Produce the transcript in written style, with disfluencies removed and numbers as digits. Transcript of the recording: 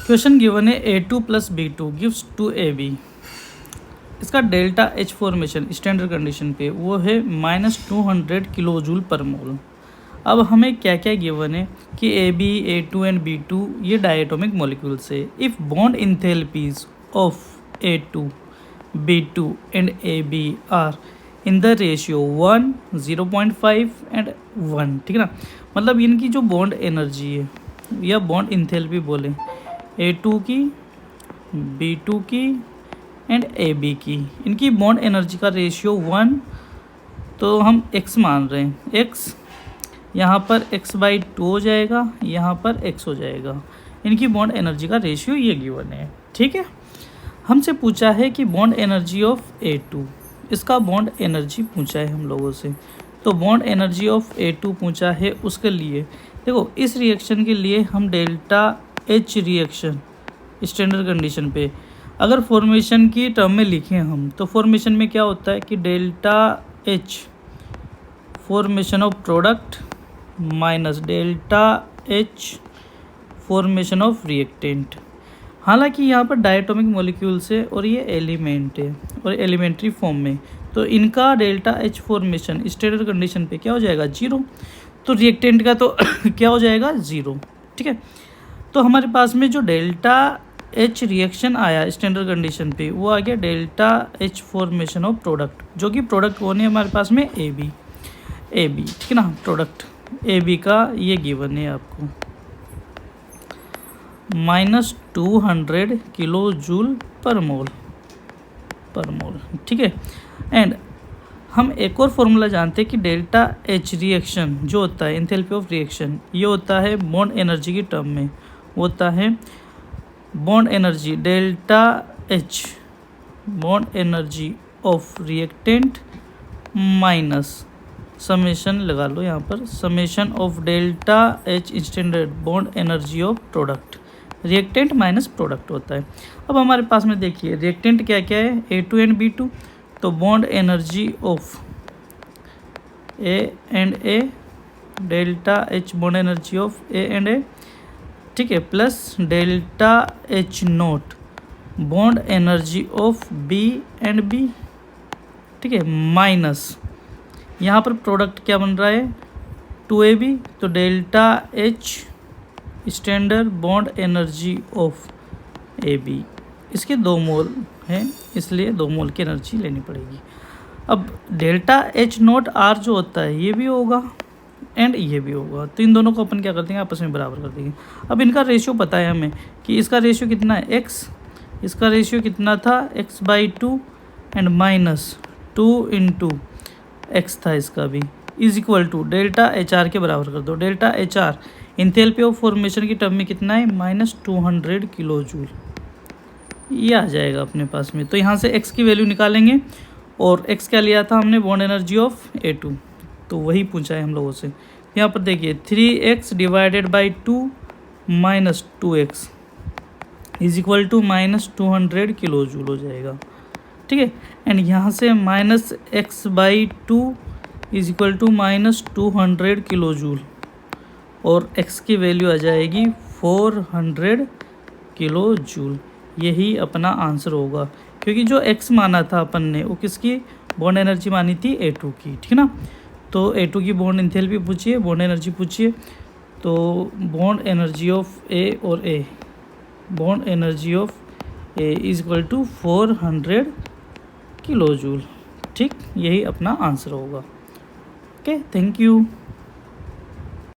Question given है A2 + B2 gives to AB। इसका delta H formation standard condition पे वो है -200 किलो जूल पर मोल। अब हमें क्या क्या गिवन है कि AB, A2 एंड B2 ये डायटोमिक मॉलिक्यूल्स है। If bond enthalpies of A2, B2 and AB are in the ratio 1, 0.5 and 1, ठीक है ना। मतलब इनकी जो बॉन्ड एनर्जी है या बॉन्ड इंथैल्पी बोले A2 की, B2 की एंड AB की, इनकी बॉन्ड एनर्जी का रेशियो 1, तो हम x मान रहे हैं। x यहाँ पर x/2 हो जाएगा, यहाँ पर x हो जाएगा। इनकी बॉन्ड एनर्जी का रेशियो ये गिवन है, ठीक है। हमसे पूछा है कि बॉन्ड एनर्जी ऑफ A2, इसका बॉन्ड एनर्जी पूछा है हम लोगों से। तो बॉन्ड एनर्जी ऑफ A2 पूछा है, उसके लिए देखो इस रिएक्शन के लिए हम delta H reaction standard condition पे अगर फॉर्मेशन की टर्म में लिखें हम, तो फॉर्मेशन में क्या होता है कि delta H formation of product minus delta H formation of reactant. हालांकि यहाँ पर डायटोमिक मॉलिक्यूल्स है और ये एलिमेंट है और एलिमेंट्री फॉर्म में, तो इनका delta H formation standard condition पे क्या हो जाएगा 0, तो रिएक्टेंट का तो क्या हो जाएगा 0, ठीक है। तो हमारे पास में जो डेल्टा H रिएक्शन आया स्टैंडर्ड कंडीशन पे वो आ गया delta H formation of product, जो कि प्रोडक्ट कौन है हमारे पास में AB, ठीक है ना। प्रोडक्ट AB का ये गिवन है आपको -200 किलो जूल पर मोल, ठीक है। एंड हम एक और फॉर्मूला जानते हैं कि डेल्टा H रिएक्शन जो होता है एंथैल्पी ऑफ रिएक्शन, ये होता है बॉन्ड एनर्जी की टर्म में, होता है bond energy delta H bond energy of reactant minus summation लगा लो यहाँ पर, summation of delta H standard bond energy of product, reactant minus product होता है। अब हमारे पास में देखिए रिएक्टेंट क्या क्या है A2 एंड B2, तो bond energy of A and A, delta H bond energy of A and A, ठीक है, plus delta H note bond energy of B and B, ठीक है, माइनस यहाँ पर प्रोडक्ट क्या बन रहा है 2AB, तो delta H standard bond energy of AB, इसके 2 मोल हैं इसलिए 2 मोल की एनर्जी लेनी पड़ेगी। अब डेल्टा H नोट R जो होता है ये भी होगा एंड ये भी होगा, तो इन दोनों को अपन क्या कर देंगे आपस में बराबर कर देंगे। अब इनका रेशियो पता है हमें कि इसका रेशियो कितना है x, इसका रेशियो कितना था x/2 एंड -2 × x था इसका भी, is equal to delta HR के बराबर कर दो। डेल्टा HR इंथैल्पी ऑफ फॉर्मेशन की टर्म में कितना है -200 किलो जूल, ये आ जाएगा अपने पास में। तो यहाँ से x की वैल्यू निकालेंगे और x क्या लिया था हमने बॉन्ड एनर्जी ऑफ A2, तो वही पूछा है हम लोगों से। यहाँ पर देखिए 3x / 2 - 2x is equal to -200 kilo joule हो जाएगा, ठीक है। एंड यहाँ से -x/2 is equal to -200 kilo joule और x की वैल्यू आ जाएगी 400 किलो जूल। यही अपना आंसर होगा, क्योंकि जो x माना था अपन ने वो किसकी बॉन्ड एनर्जी मानी थी A2 की, ठीक है ना। तो A2 की बॉन्ड इंथैल्पी पूछिए, बॉन्ड एनर्जी पूछिए, तो बॉन्ड एनर्जी ऑफ A और A, bond energy of A is equal to 400 kilo joule, ठीक, यही अपना आंसर होगा। Okay, thank you.